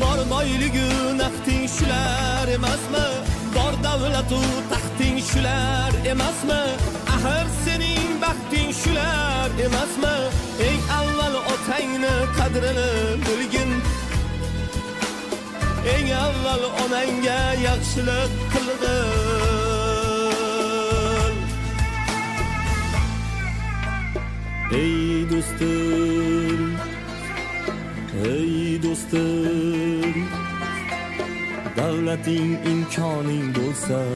bor boyligi naqding shular emasmi? Bor davlatu taxting shular emasmi? Axir sening baxting shular emasmi? Eng avval otangni qadrini bilgin. Eng avval onangga yaxshilik qilgin. Ey do'stim, ey do'stim, davlating imkoning bo'lsa,